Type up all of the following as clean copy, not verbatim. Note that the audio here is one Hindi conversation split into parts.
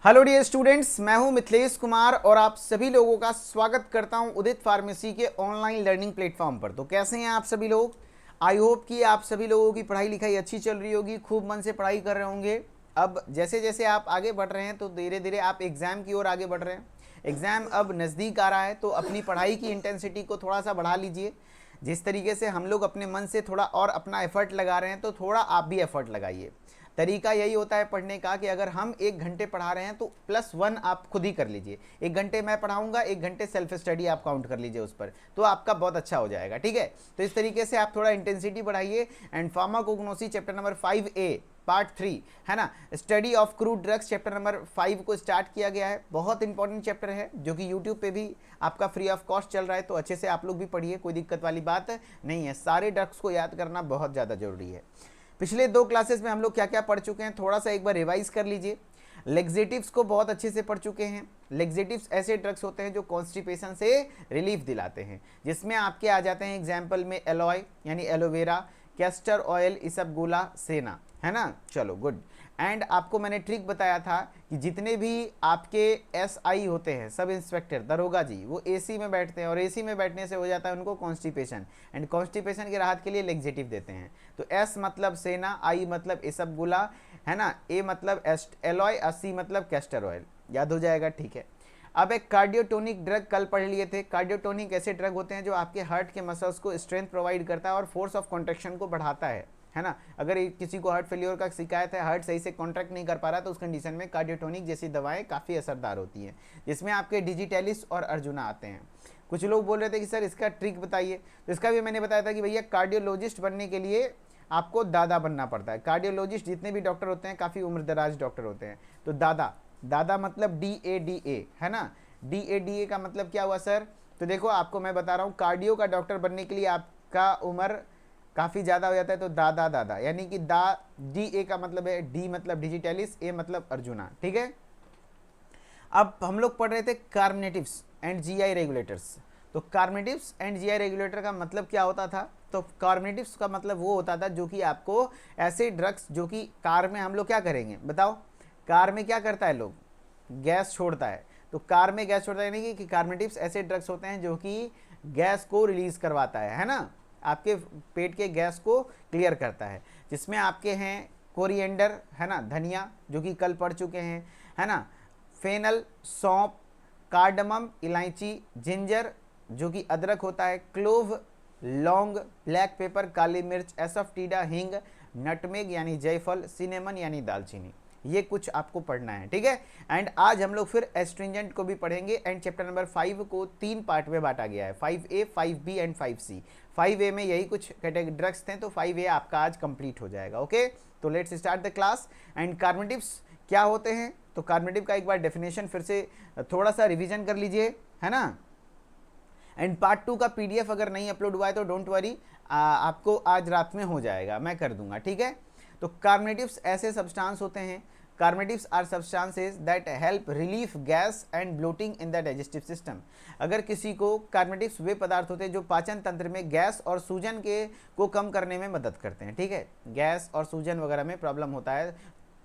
हेलो डियर स्टूडेंट्स, मैं हूं मिथिलेश कुमार और आप सभी लोगों का स्वागत करता हूं उदित फार्मेसी के ऑनलाइन लर्निंग प्लेटफॉर्म पर। तो कैसे हैं आप सभी लोग? आई होप कि आप सभी लोगों की पढ़ाई लिखाई अच्छी चल रही होगी, खूब मन से पढ़ाई कर रहे होंगे। अब जैसे जैसे आप आगे बढ़ रहे हैं तो धीरे धीरे आप एग्ज़ाम की ओर आगे बढ़ रहे हैं। एग्ज़ाम अब नज़दीक आ रहा है तो अपनी पढ़ाई की इंटेंसिटी को थोड़ा सा बढ़ा लीजिए। जिस तरीके से हम लोग अपने मन से थोड़ा और अपना एफर्ट लगा रहे हैं तो थोड़ा आप भी एफर्ट लगाइए। तरीका यही होता है पढ़ने का कि अगर हम 1 घंटे पढ़ा रहे हैं तो +1 आप खुद ही कर लीजिए। 1 घंटे मैं पढ़ाऊंगा, 1 घंटे सेल्फ स्टडी आप काउंट कर लीजिए उस पर, तो आपका बहुत अच्छा हो जाएगा। ठीक है, तो इस तरीके से आप थोड़ा इंटेंसिटी बढ़ाइए। And pharmacognosy chapter number 5A part 3 है ना, study of crude drugs chapter number 5 को स्टार्ट किया गया है। बहुत इंपॉर्टेंट चैप्टर है जो कि यूट्यूब पे भी आपका फ्री ऑफ कॉस्ट चल रहा है, तो अच्छे से आप लोग भी पढ़िए, कोई दिक्कत वाली बात नहीं है। सारे ड्रग्स को याद करना बहुत ज़्यादा जरूरी है। पिछले 2 क्लासेस में हम लोग क्या क्या पढ़ चुके हैं थोड़ा सा एक बार रिवाइज कर लीजिए। लेग्जेटिव्स को बहुत अच्छे से पढ़ चुके हैं। लेग्जेटिव्स ऐसे ड्रग्स होते हैं जो कॉन्स्टिपेशन से रिलीफ दिलाते हैं, जिसमें आपके आ जाते हैं एग्जाम्पल में एलॉय यानी एलोवेरा, कैस्टर ऑयल, इसबगोला, सेना, है ना। चलो गुड। एंड आपको मैंने ट्रिक बताया था कि जितने भी आपके SI होते हैं, सब इंस्पेक्टर, दरोगा जी, वो AC में बैठते हैं और AC में बैठने से हो जाता है उनको कॉन्स्टिपेशन। एंड कॉन्स्टिपेशन की राहत के लिए लेग्जेटिव देते हैं। तो S मतलब सेना, I मतलब इसबगोला, है ना, A मतलब एलॉय, C मतलब कैस्टर ऑयल। याद हो जाएगा, ठीक है। अब एक कार्डियोटोनिक ड्रग कल पढ़ लिए थे। कार्डियोटोनिक ऐसे ड्रग होते हैं जो आपके हार्ट के मसल्स को स्ट्रेंथ प्रोवाइड करता है और फोर्स ऑफ कॉन्ट्रैक्शन को बढ़ाता है ना। अगर किसी को हार्ट फेलियर का शिकायत है, हार्ट सही से कॉन्ट्रैक्ट नहीं कर पा रहा, तो उस कंडीशन में कार्डियोटोनिक जैसी दवाएं काफ़ी असरदार होती हैं, जिसमें आपके डिजिटेलिस और अर्जुना आते हैं। कुछ लोग बोल रहे थे कि सर इसका ट्रिक बताइए, तो इसका भी मैंने बताया था कि भैया कार्डियोलॉजिस्ट बनने के लिए आपको दादा बनना पड़ता है। कार्डियोलॉजिस्ट जितने भी डॉक्टर होते हैं काफ़ी उम्रदराज डॉक्टर होते हैं। तो दादा, दादा मतलब DADA, है ना। DADA का मतलब क्या हुआ सर? तो देखो आपको मैं बता रहा हूँ, कार्डियो का डॉक्टर बनने के लिए आपका उम्र काफ़ी ज़्यादा हो जाता है, तो दादा दादा यानी कि DA का मतलब है, D मतलब डिजिटेलिस, A मतलब अर्जुना। ठीक है। अब हम लोग पढ़ रहे थे कार्बोनेटिव्स एंड GI रेगुलेटर्स। तो कार्बोनेटिव्स एंड GI रेगुलेटर का मतलब क्या होता था? तो कार्बोनेटिव्स का मतलब वो होता था जो कि आपको ऐसे ड्रग्स जो कि कार में हम लोग क्या करेंगे बताओ, कार में क्या करता है लोग, गैस छोड़ता है। तो कार में गैस छोड़ता है यानी कि कार्बोनेटिव्स ऐसे ड्रग्स होते हैं जो कि गैस को रिलीज करवाता है ना, आपके पेट के गैस को क्लियर करता है। जिसमें आपके हैं कोरिएंडर, है ना, धनिया, जो कि कल पढ़ चुके हैं, है ना, फेनल, सौंफ, कार्डमम, इलायची, जिंजर जो कि अदरक होता है, क्लोव, लौंग, ब्लैक पेपर, काली मिर्च, एसअफटीडा, हींग, नटमेग यानी जायफल, सिनेमन यानी दालचीनी। ये कुछ आपको पढ़ना है, ठीक है। एंड आज हम लोग फिर एस्ट्रिंजेंट को भी पढ़ेंगे। एंड चैप्टर नंबर 5 को 3 पार्ट में बांटा गया है, 5A, 5B and 5C। 5A में यही कुछ कैटेगरी ड्रग्स थे, तो 5A आपका आज कंप्लीट हो जाएगा। ओके, तो let's start the class. And carminatives क्या होते हैं? तो कार्बोनेटिव का एक बार डेफिनेशन फिर से थोड़ा सा रिवीजन कर लीजिए, है ना। एंड पार्ट 2 का PDF अगर नहीं अपलोड हुआ है तो डोंट वरी, आपको आज रात में हो जाएगा, मैं कर दूंगा, ठीक है। तो कार्बोनेटिव्स ऐसे सब्सटेंस होते हैं, carminatives are substances that help relief gas and bloating in the digestive system. अगर किसी को कार्बोनेटिव्स वे पदार्थ होते हैं जो पाचन तंत्र में गैस और सूजन के को कम करने में मदद करते हैं, ठीक है। गैस और सूजन वगैरह में प्रॉब्लम होता है,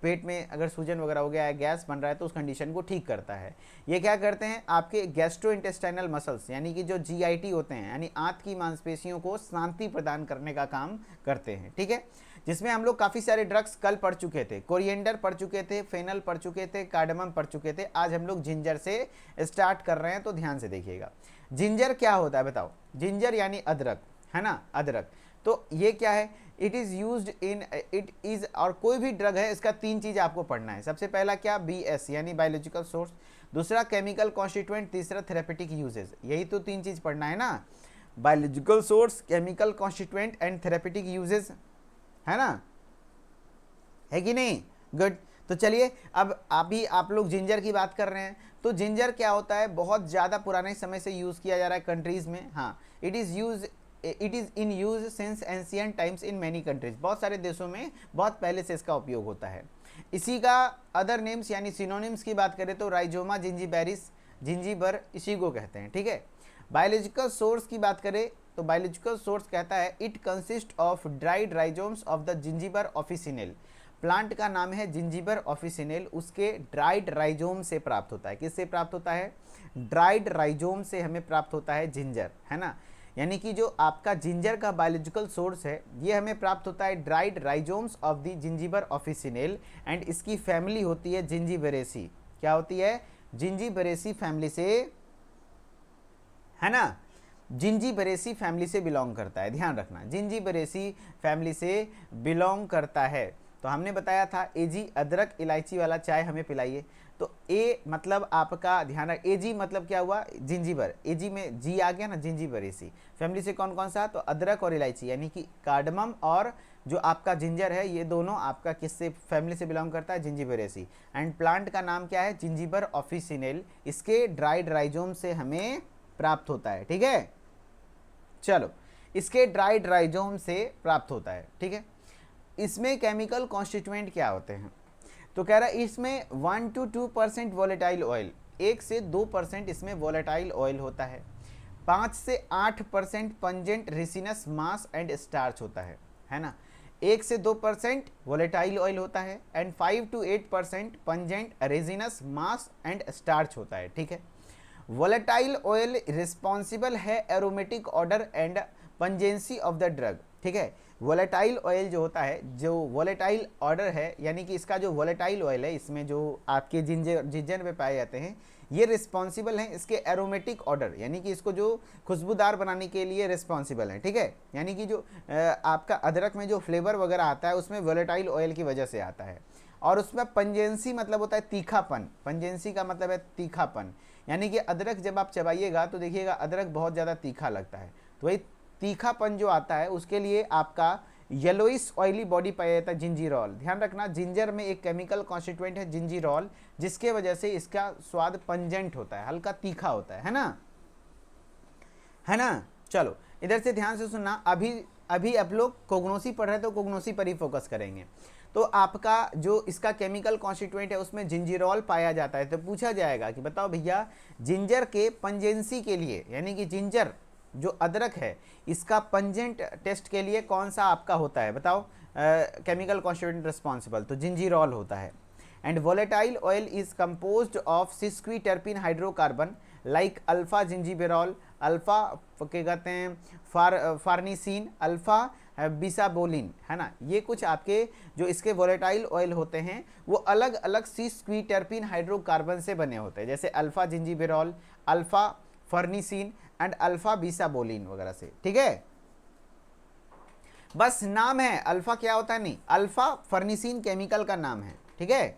पेट में अगर सूजन वगैरह हो गया है, गैस बन रहा है, तो उस कंडीशन को ठीक करता है। ये क्या करते हैं? आपके गैस्ट्रो इंटेस्टाइनल मसल्स यानी कि जो GIT होते हैं, यानी आंत की मांसपेशियों को शांति प्रदान करने का काम करते हैं, ठीक है। जिसमें हम लोग काफ़ी सारे ड्रग्स कल पढ़ चुके थे, कोरिएंडर पढ़ चुके थे, फेनल पढ़ चुके थे, कार्डमम पढ़ चुके थे। आज हम लोग जिंजर से स्टार्ट कर रहे हैं, तो ध्यान से देखिएगा। जिंजर क्या होता है बताओ? जिंजर यानी अदरक, है ना, अदरक। तो ये क्या है? It is used in, it is, और कोई भी ड्रग है इसका 3 चीज़ आपको पढ़ना है। सबसे पहला क्या? BS यानी बायोलॉजिकल सोर्स, दूसरा केमिकल कॉन्स्टिट्यूएंट, तीसरा थेरेपेटिक यूजेस। यही तो 3 चीज़ पढ़ना है ना, biological source, chemical constituent and therapeutic uses, है ना, है कि नहीं? गुड। तो चलिए अब अभी आप लोग जिंजर की बात कर रहे हैं, तो जिंजर क्या होता है? बहुत ज़्यादा पुराने समय से यूज़ किया जा रहा है कंट्रीज़ में। हाँ, it is in use since ancient times in many countries. बहुत सारे देशों में बहुत पहले से इसका उपयोग होता है। इसी का अदर नेम्स यानी सिनोनिम्स की बात करें तो राइजोमा जिंजीबेरिस, जिंजीबर, इसी को कहते हैं, ठीक है। बायोलॉजिकल सोर्स की बात करें तो बायोलॉजिकल सोर्स कहता है it consist of dried rhizomes of the Zingiber officinale. Plant का नाम है जिंजीबर ऑफिसिनेल, उसके ड्राइड राइजोम से प्राप्त होता है। किससे प्राप्त होता है? ड्राइड राइजोम से हमें प्राप्त होता है जिंजर, है ना। यानी कि जो आपका जिंजर का बायोलॉजिकल सोर्स है ये हमें प्राप्त होता है dried rhizomes of the Zingiber officinale, and इसकी फैमिली होती है जिंजीबरेसी। क्या होती है? जिंजीबरेसी फैमिली से, है ना, जिंजीबरेसी फैमिली से बिलोंग करता है। ध्यान रखना, जिंजीबरेसी फैमिली से बिलोंग करता है। तो हमने बताया था एजी अदरक इलायची वाला चाय हमें पिलाइए। तो ए मतलब आपका ध्यान रख, एजी मतलब क्या हुआ? जिंजीबर, एजी में जी आ गया ना, जिंजीबरेसी फैमिली से कौन कौन सा? तो अदरक और इलायची, यानी कि कार्डमम और जो आपका जिंजर है ये दोनों आपका किससे फैमिली से बिलोंग करता है? जिंजीबरेसी। एंड प्लांट का नाम क्या है? जिंजीबर ऑफिसिनेल। इसके ड्राइड राइजोम से हमें प्राप्त होता है। ठीक है, चलो, इसके ड्राइड राइजोम से प्राप्त होता है। ठीक है, इसमें केमिकल कॉन्स्टिट्यूएंट क्या होते हैं? तो कह रहा है इसमें 1 to 2% वॉलेटाइल ऑयल, 1 से 2% इसमें वॉलेटाइल ऑयल होता है। 5 से 8% pungent Ricinus mass and starch होता है ना। 1 से 2% वॉलेटाइल ऑयल होता है and 5 to 8% pungent Ricinus mass and starch होता है। ठीक है, वॉलेटाइल ऑयल रिस्पॉन्सिबल है aromatic order and pungency of the drug. ठीक है, वॉलेटाइल ऑयल जो होता है, जो वॉलेटाइल ऑर्डर है, यानी कि इसका जो वॉलेटाइल ऑयल है इसमें जो आपके जिंजर में पाए जाते हैं ये रिस्पॉन्सिबल हैं इसके एरोमेटिक ऑर्डर, यानी कि इसको जो खुशबूदार बनाने के लिए रिस्पॉन्सिबल है। ठीक है, यानी कि जो आपका अदरक में जो फ्लेवर वगैरह आता है उसमें वॉलेटाइल ऑयल की वजह से आता है। और उसमें पंजेंसी मतलब होता है तीखापन, पंजेंसी का मतलब है तीखापन, यानी कि अदरक जब आप चबाइएगा तो देखिएगा अदरक बहुत ज़्यादा तीखा लगता है, तो वही तीखापन जो आता है उसके लिए आपका येलोइस ऑयली बॉडी पाया जाता है जिंजीरॉल। ध्यान रखना, जिंजर में एक केमिकल कॉन्स्टिट्यूएंट है जिंजीरॉल, जिसके वजह से इसका स्वाद पंजेंट होता है, हल्का तीखा होता है ना, है ना। चलो इधर से ध्यान से सुनना, अभी आप लोग कोग्नोसी पढ़ रहे हैं तो कोग्नोसी पर ही फोकस करेंगे। तो आपका जो इसका केमिकल कॉन्स्टिट्यूएंट है उसमें जिंजीरॉल पाया जाता है। तो पूछा जाएगा कि बताओ भैया जिंजर के पंजेंसी के लिए, यानी कि जिंजर जो अदरक है इसका पंजेंट टेस्ट के लिए कौन सा आपका होता है? बताओ केमिकल कॉन्स्टिट्यूएंट रिस्पॉन्सिबल, तो जिंजीरॉल होता है। And volatile oil is composed of sesquiterpene hydrocarbon like alpha zingiberol, alpha क्या कहते हैं फार्निसिन, अल्फा बिसाबोलिन, है ना। ये कुछ आपके जो इसके वॉलेटाइल ऑयल होते हैं वो अलग अलग सिस्क्वीटर्पिन हाइड्रोकार्बन से बने होते हैं, जैसे alpha zingiberol, alpha फर्निसिन and alpha बिसाबोलिन वगैरह से। ठीक है, बस नाम है, अल्फा क्या होता है नहीं, अल्फा फर्निसिन केमिकल का नाम है। ठीक है,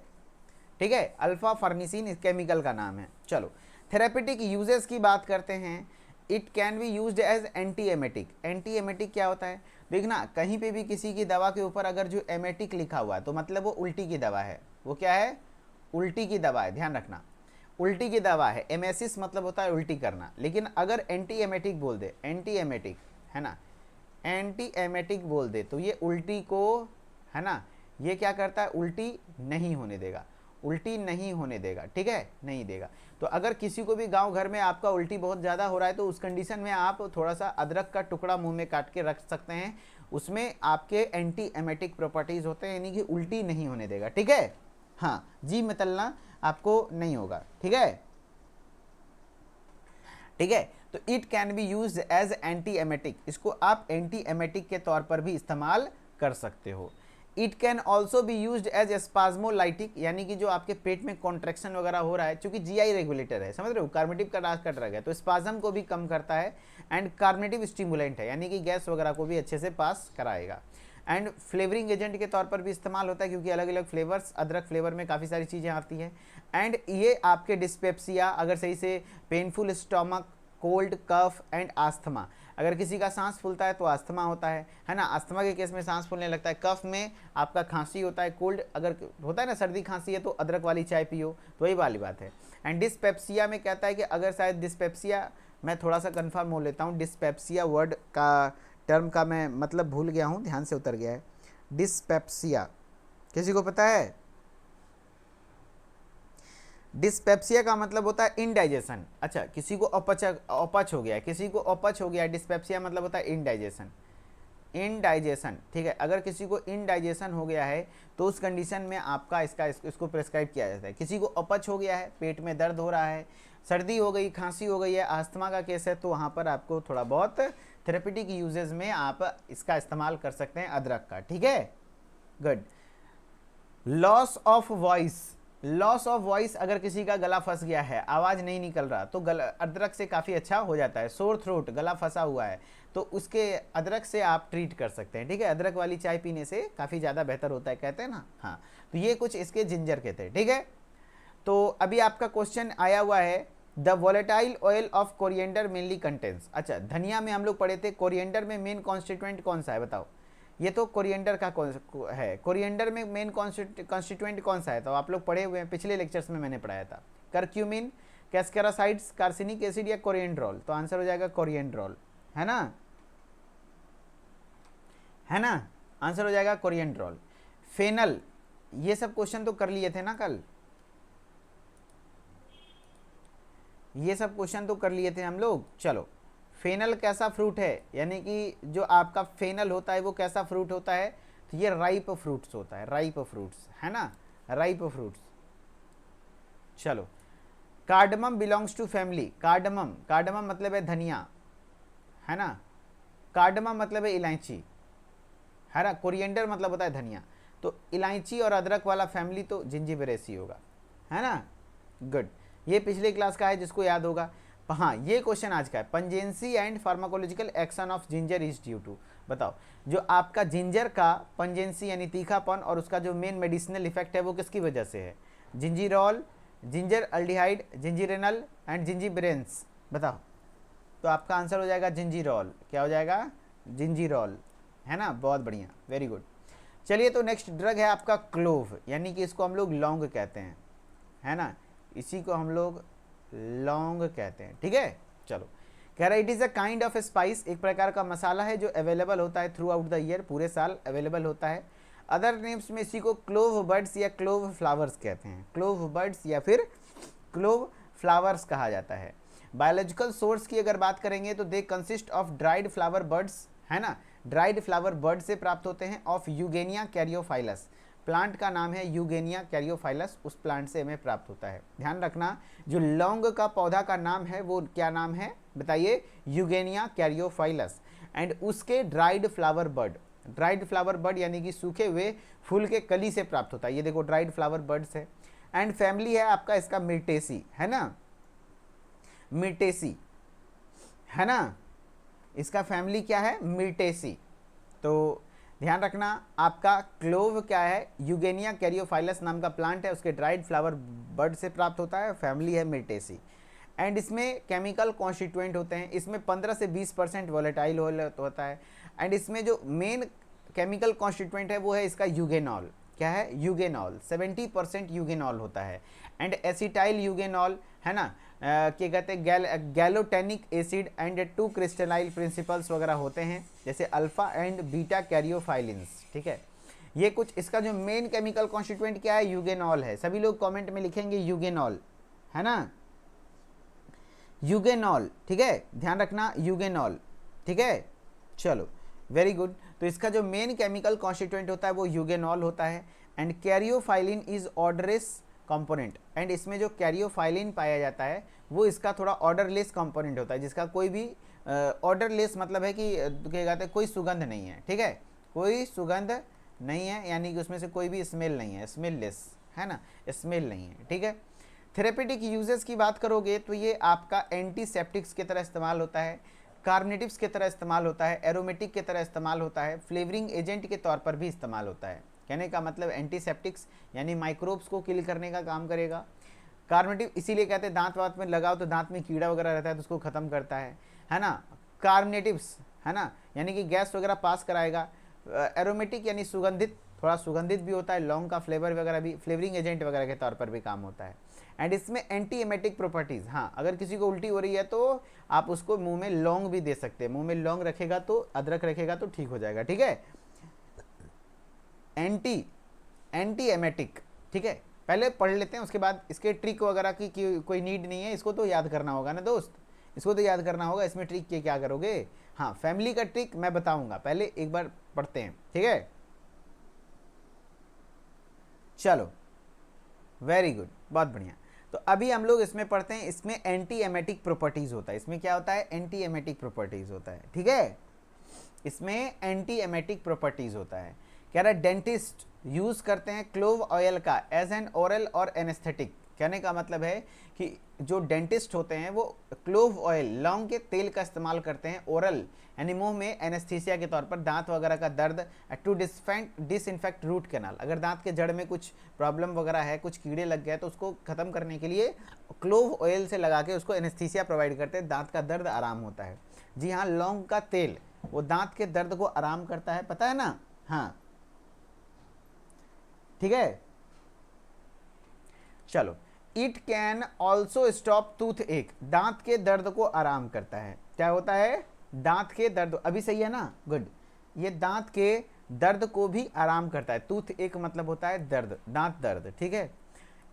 ठीक है, अल्फा फर्निसिन इस केमिकल का नाम है। चलो थेरेपेटिक यूजेस की बात करते हैं। It can be used as anti emetic. Anti emetic क्या होता है? देखना, कहीं पे भी किसी की दवा के ऊपर अगर जो एमेटिक लिखा हुआ है तो मतलब वो उल्टी की दवा है। वो क्या है? उल्टी की दवा है, ध्यान रखना, उल्टी की दवा है। एमेसिस मतलब होता है उल्टी करना, लेकिन अगर एंटी एमेटिक बोल दे, एंटी एमेटिक, है ना, एंटी एमेटिक बोल दे तो ये उल्टी को, है ना, ये क्या करता है? उल्टी नहीं होने देगा, उल्टी नहीं होने देगा। ठीक है, नहीं देगा। तो अगर किसी को भी गांव घर में आपका उल्टी बहुत ज़्यादा हो रहा है तो उस कंडीशन में आप थोड़ा सा अदरक का टुकड़ा मुंह में काट के रख सकते हैं, उसमें आपके एंटी एमेटिक प्रॉपर्टीज़ होते हैं, यानी कि उल्टी नहीं होने देगा। ठीक है, हाँ जी मतलना आपको नहीं होगा। ठीक है, ठीक है। तो it can be use as anti emetic, इसको आप एंटी एमेटिक के तौर पर भी इस्तेमाल कर सकते हो। It can also be use as spasmolytic, यानी कि जो आपके पेट में कॉन्ट्रैक्शन वगैरह हो रहा है, चूंकि जीआई रेगुलेटर है, समझ रहे हो, कार्बोनेटिव का राज का ड्रग है, तो स्पाज्म को भी कम करता है। एंड कार्बोनेटिव स्टिमुलेंट है, यानी कि गैस वगैरह को भी अच्छे से पास कराएगा। एंड फ्लेवरिंग एजेंट के तौर पर भी इस्तेमाल होता है, क्योंकि अलग अलग फ्लेवर्स, अदरक फ्लेवर में काफ़ी सारी चीज़ें आती हैं। एंड ये आपके डिस्पेप्सिया, अगर सही से painful stomach, cold, cough and asthma, अगर किसी का सांस फूलता है तो आस्थमा होता है ना, आस्थमा के केस में सांस फूलने लगता है। कफ में आपका खांसी होता है, कोल्ड अगर होता है ना, सर्दी खांसी है तो अदरक वाली चाय पियो, तो वही वाली बात है। एंड डिस्पेप्सिया में कहता है कि अगर शायद डिस्पेप्सिया, मैं थोड़ा सा कन्फर्म हो लेता हूँ, डिस्पेप्सिया वर्ड का टर्म का मैं मतलब भूल गया हूँ, ध्यान से उतर गया है। डिस्पेप्सिया किसी को पता है? डिस्पेप्सिया का मतलब होता है इनडाइजेशन। अच्छा, किसी को अपच हो गया है, किसी को अपच हो गया है, डिस्पेप्सिया मतलब होता है इनडाइजेशन। इनडाइजेशन, ठीक है, अगर किसी को इनडाइजेशन हो गया है तो उस कंडीशन में आपका इसको प्रेस्क्राइब किया जाता है। किसी को अपच हो गया है, पेट में दर्द हो रहा है, सर्दी हो गई, खांसी हो गई है, अस्थमा का केस है, तो वहाँ पर आपको थोड़ा बहुत थेरेपेटिक यूजेज में आप इसका इस्तेमाल कर सकते हैं अदरक का, ठीक है। Good. Loss of voice, loss of voice, अगर किसी का गला फंस गया है, आवाज़ नहीं निकल रहा, तो अदरक से काफ़ी अच्छा हो जाता है। सोर थ्रोट, गला फंसा हुआ है, तो उसके अदरक से आप ट्रीट कर सकते हैं, ठीक है। अदरक वाली चाय पीने से काफ़ी ज़्यादा बेहतर होता है, कहते हैं ना। हाँ, तो ये कुछ इसके जिंजर के थे, ठीक है। तो अभी आपका क्वेश्चन आया हुआ है, the volatile oil of coriander mainly contains. अच्छा, धनिया में हम लोग पढ़े थे, कोरिएंडर में मेन कॉन्स्टिट्यूएंट कौन सा है बताओ। ये तो कोरिएंडर का है, कोरिएंडर में मेन कॉन्स्टिट्यूएंट कौन सा है, तो आप लोग पढ़े हुए हैं, पिछले लेक्चर्स में मैंने पढ़ाया था। करक्यूमिन, कैस्केरासाइड्स, कार्सिनिक एसिड या कोरिएंड्रोल, तो आंसर हो जाएगा कोरिएंड्रोल, है ना, है ना, आंसर हो जाएगा कोरिएंड्रोल। फेनल, ये सब क्वेश्चन तो कर लिए थे ना कल, ये सब क्वेश्चन तो कर लिए थे हम लोग। चलो, फेनल कैसा फ्रूट है, यानी कि जो आपका फेनल होता है वो कैसा फ्रूट होता है, तो ये राइप फ्रूट्स होता है, राइप फ्रूट्स, है ना, राइप फ्रूट्स। चलो, cardamom belongs to family, cardamom, cardamom मतलब है धनिया, है ना, कार्डमम मतलब है इलायची, है ना, कोरिएंडर मतलब होता है धनिया, तो इलायची और अदरक वाला फैमिली तो जिंजिबेरेसी होगा, है ना। गुड, ये पिछले क्लास का है जिसको याद होगा। हाँ, ये क्वेश्चन आज का है, pungency and pharmacological action of ginger is due to. बताओ, जो आपका जिंजर का पंजेंसी यानी तीखापन और उसका जो मेन मेडिसिनल इफेक्ट है वो किसकी वजह से है, जिंजीरॉल, जिंजर अल्डिहाइड, जिंजीरेनल एंड जिंजीबेरेंस। बताओ, तो आपका आंसर हो जाएगा जिंजीरॉल, क्या हो जाएगा, जिंजीरॉल, है ना, बहुत बढ़िया, वेरी गुड। चलिए, तो नेक्स्ट ड्रग है आपका क्लोव, यानी कि इसको हम लोग लौंग कहते हैं, है ना, इसी को हम लोग लौंग कहते हैं, ठीक है। चलो, कह रहा है it is a kind of spice, एक प्रकार का मसाला है जो अवेलेबल होता है थ्रू आउट द ईयर, पूरे साल अवेलेबल होता है। अदर नेम्स में इसी को क्लोव बर्ड्स या क्लोव फ्लावर्स कहते हैं, क्लोव बर्ड्स या फिर क्लोव फ्लावर्स कहा जाता है। बायोलॉजिकल सोर्स की अगर बात करेंगे तो they consist of dried flower birds, है ना, ड्राइड फ्लावर बर्ड से प्राप्त होते हैं, ऑफ यूगेनिया कैरियोफाइलस, प्लांट का नाम है यूगेनिया कैरियोफाइलस, उस प्लांट से हमें प्राप्त होता है। ध्यान रखना, जो लौंग का पौधा का नाम है वो क्या नाम है बताइए, यूगेनिया कैरियोफाइलस, एंड उसके dried flower bird, dried flower bird यानी कि सूखे हुए फूल के कली से प्राप्त होता है। ये देखो ड्राइड फ्लावर बर्ड्स है, एंड फैमिली है आपका इसका मिर्टेसी, है ना, मिर्टेसी, है ना, इसका फैमिली क्या है, मिर्टेसी। तो ध्यान रखना, आपका क्लोव क्या है, यूगेनिया कैरियोफाइलस नाम का प्लांट है, उसके ड्राइड फ्लावर बर्ड से प्राप्त होता है, फैमिली है मिर्टेसी, एंड इसमें केमिकल कॉन्स्टिट्यूएंट होते हैं, इसमें 15 से 20% वोलेटाइल होता है, एंड इसमें जो मेन केमिकल कॉन्स्टिट्यूएंट है वो है इसका यूगेनॉल, क्या है, यूगेनॉल, 70% यूगेनॉल होता है, एंड एसिटाइल यूगेनॉल, है ना, क्या कहते हैं, गैलोटेनिक एसिड एंड 2 क्रिस्टलाइल प्रिंसिपल्स वगैरह होते हैं, जैसे अल्फा एंड बीटा कैरियोफाइलिन्स, ठीक है। ये कुछ इसका जो मेन केमिकल कॉन्स्टिट्यूएंट क्या है, यूगेनॉल है, सभी लोग कमेंट में लिखेंगे यूगेनॉल, है ना, यूगेनॉल, ठीक है, ध्यान रखना यूगेनॉल, ठीक है। चलो, वेरी गुड, तो इसका जो मेन केमिकल कॉन्स्टिट्यूएंट होता है वो यूगेनॉल होता है, and caryophyllene is odourless component, and इसमें जो कैरियोफाइलिन पाया जाता है वो इसका थोड़ा ऑर्डरलेस कंपोनेंट होता है, जिसका कोई भी ऑर्डरलेस मतलब है कि क्या कहते हैं, कोई सुगंध नहीं है, ठीक है, कोई सुगंध नहीं है, यानी कि उसमें से कोई भी स्मेल नहीं है, स्मेललेस, है ना, स्मेल नहीं है, ठीक है। थेरेपेटिक यूजेस की बात करोगे तो ये आपका एंटीसेप्टिक्स की तरह इस्तेमाल होता है, कार्बनेटिव्स की तरह इस्तेमाल होता है, एरोमेटिक की तरह इस्तेमाल होता है, फ्लेवरिंग एजेंट के तौर पर भी इस्तेमाल होता है। कहने का मतलब एंटीसेप्टिक्स यानी माइक्रोब्स को किल करने का काम करेगा। कार्बनेटिव इसीलिए कहते हैं दांत वात में लगाओ तो दांत में कीड़ा वगैरह रहता है तो उसको ख़त्म करता है ना। कार्बनेटिव्स, है ना, यानी कि गैस वगैरह पास कराएगा। एरोमेटिक यानी सुगंधित, थोड़ा सुगंधित भी होता है, लौंग का फ्लेवर वगैरह भी फ्लेवरिंग एजेंट वगैरह के तौर पर भी काम होता है। एंड इसमें एंटी एमेटिक प्रॉपर्टीज़, हाँ, अगर किसी को उल्टी हो रही है तो आप उसको मुंह में लौंग भी दे सकते हैं, मुंह में लौंग रखेगा तो, अदरक रखेगा तो ठीक हो जाएगा, ठीक है। एंटी एमेटिक, ठीक है, पहले पढ़ लेते हैं उसके बाद इसके ट्रिक वगैरह की कोई नीड नहीं है, इसको तो याद करना होगा ना दोस्त। इसको तो याद करना होगा। इसमें ट्रिक के क्या करोगे, हाँ फैमिली का ट्रिक मैं बताऊंगा, पहले एक बार पढ़ते हैं, ठीक है। चलो वेरी गुड, बहुत बढ़िया। तो अभी हम लोग इसमें पढ़ते हैं, इसमें एंटी एमेटिक प्रॉपर्टीज होता है। इसमें क्या होता है, एंटी एमेटिक प्रॉपर्टीज होता है, ठीक है। इसमें एंटी एमेटिक प्रॉपर्टीज होता है। कह रहा है डेंटिस्ट यूज करते हैं क्लोव ऑयल का एज एन ओरल और एनेस्थेटिक। कहने का मतलब है कि जो डेंटिस्ट होते हैं वो क्लोव ऑयल, लौंग के तेल का इस्तेमाल करते हैं ओरल यानी मुंह में एनेस्थीसिया के तौर पर, दांत वगैरह का दर्द, टू डिसइंफेक्ट रूट कैनाल। अगर दांत के जड़ में कुछ प्रॉब्लम वगैरह है, कुछ कीड़े लग गए तो उसको खत्म करने के लिए क्लोव ऑयल से लगा के उसको एनेस्थीसिया प्रोवाइड करते हैं, दांत का दर्द आराम होता है। जी हाँ, लौंग का तेल वो दांत के दर्द को आराम करता है, पता है ना, हाँ ठीक है। चलो, it can also stop tooth एक, दांत के दर्द को आराम करता है। क्या होता है, दांत के दर्द, अभी सही है ना, गुड। ये दांत के दर्द को भी आराम करता है। टूथ एक मतलब होता है दर्द, दांत दर्द, ठीक है।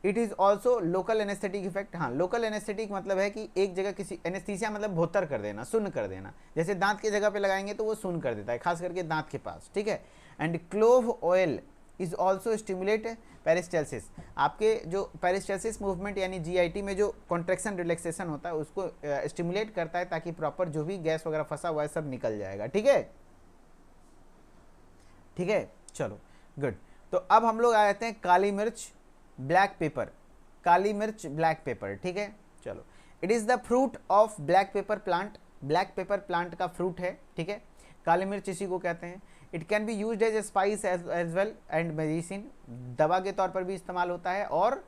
It is also local anaesthetic effect, हाँ लोकल एनेस्थेटिक मतलब है कि एक जगह किसी, एनेस्थीसिया मतलब भोतर कर देना, सुन्न कर देना, जैसे दांत की जगह पे लगाएंगे तो वो सुन्न कर देता है, खास करके दांत के पास, ठीक है। And clove oil is also stimulate peristalsis, आपके जो पेरिस्टाल्सिस मूवमेंट यानी जीआईटी में जो कॉन्ट्रैक्शन रिलैक्सेशन होता है उसको स्टिमुलेट करता है, ताकि प्रॉपर जो भी गैस वगैरह फंसा हुआ है सब निकल जाएगा, ठीक है, ठीक है। चलो गुड। तो अब हम लोग आ जाते हैं काली मिर्च ब्लैक पेपर, काली मिर्च ब्लैक पेपर, ठीक है। चलो, it is the fruit of black pepper plant, black pepper plant का फ्रूट है, ठीक है। काली मिर्च इसी को कहते हैं। It can be use as a spice as well and medicine, दवा के तौर पर भी इस्तेमाल होता है और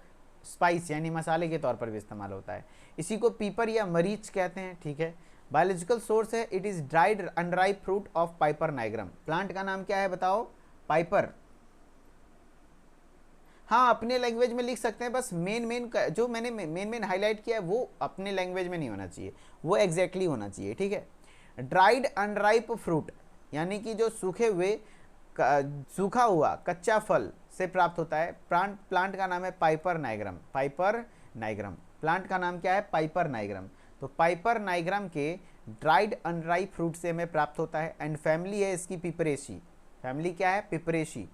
स्पाइस यानी मसाले के तौर पर भी इस्तेमाल होता है। इसी को पीपर या मरीच कहते हैं, ठीक है। बायोलॉजिकल सोर्स है, it is dried unripe fruit of Piper nigrum, plant का नाम क्या है बताओ, पाइपर। हाँ अपने लैंग्वेज में लिख सकते हैं, बस मेन जो मैंने मेन हाईलाइट किया है वो अपने लैंग्वेज में नहीं होना चाहिए, वो एग्जैक्टली होना चाहिए, ठीक है। ड्राइड अनराइप फ्रूट यानी कि जो सूखे हुए, सूखा हुआ कच्चा फल से प्राप्त होता है। प्लांट का नाम है Piper nigrum, Piper nigrum, plant का नाम क्या है, पाइपर नाइग्रम। तो पाइपर नाइग्रम के ड्राइड अनराइप फ्रूट से हमें प्राप्त होता है। एंड फैमिली है इसकी पिपरेशी, फैमिली क्या है, पिपरेशी,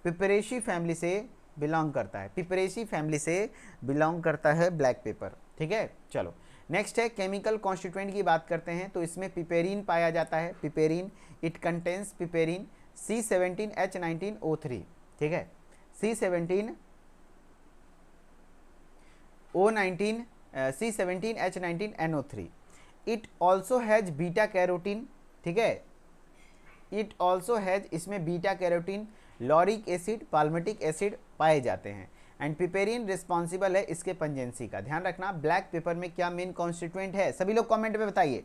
पिपरेशी फैमिली से बिलोंग करता है, पिपरेशी फैमिली से बिलोंग करता है ब्लैक पेपर, ठीक है। चलो नेक्स्ट है केमिकल कॉन्स्टिट्यूएंट की बात करते हैं, तो इसमें पिपेरिन पाया जाता है, piperine, it contains piperine C17H19O3, ठीक है, C17O19 C17H19NO3। It also has beta carotene, ठीक है, इट ऑल्सो हैज, इसमें beta carotene, lauric acid, palmitic acid पाए जाते हैं। एंड पिपेरिन रिस्पॉन्सिबल है इसके पंजेंसी का। ध्यान रखना ब्लैक पेपर में क्या मेन कॉन्स्टिट्यूएंट है, सभी लोग कमेंट में बताइए।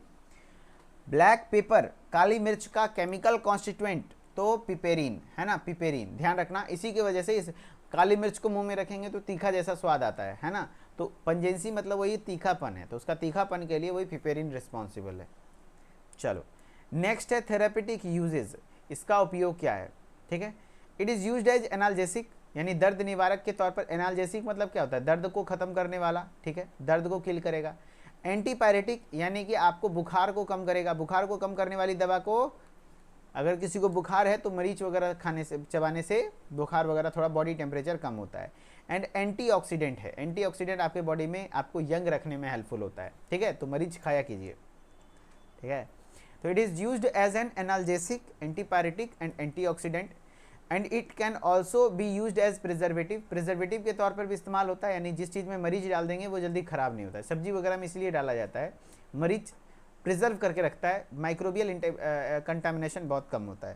ब्लैक पेपर काली मिर्च का केमिकल कॉन्स्टिट्यूएंट तो पिपेरिन है ना, पिपेरिन, ध्यान रखना। इसी की वजह से इस काली मिर्च को मुंह में रखेंगे तो तीखा जैसा स्वाद आता है ना। तो पंजेंसी मतलब वही तीखापन है, तो उसका तीखापन के लिए वही पिपेरिन रिस्पॉन्सिबल है। चलो नेक्स्ट है थेरेपेटिक यूजेज, इसका उपयोग क्या है, ठीक है। It is used as analgesic यानी दर्द निवारक के तौर पर, एनाल्जेसिक मतलब क्या होता है, दर्द को खत्म करने वाला, ठीक है, दर्द को किल करेगा। एंटीपायरेटिक यानी कि आपको बुखार को कम करेगा, बुखार को कम करने वाली दवा को, अगर किसी को बुखार है तो मरीच वगैरह खाने से, चबाने से बुखार वगैरह थोड़ा बॉडी टेम्परेचर कम होता है। एंड एंटीऑक्सीडेंट है, एंटीऑक्सीडेंट आपके बॉडी में आपको यंग रखने में हेल्पफुल होता है, ठीक है, तो मरीच खाया कीजिए, ठीक है। तो it is used as an analgesic, antipyretic and antioxidant. And it can also be used as preservative, preservative के तौर पर भी इस्तेमाल होता है, यानी जिस चीज़ में मरीच डाल देंगे वो जल्दी ख़राब नहीं होता है। सब्जी वगैरह में इसलिए डाला जाता है, मरीच प्रिजर्व करके रखता है, माइक्रोबियल कंटामिनेशन बहुत कम होता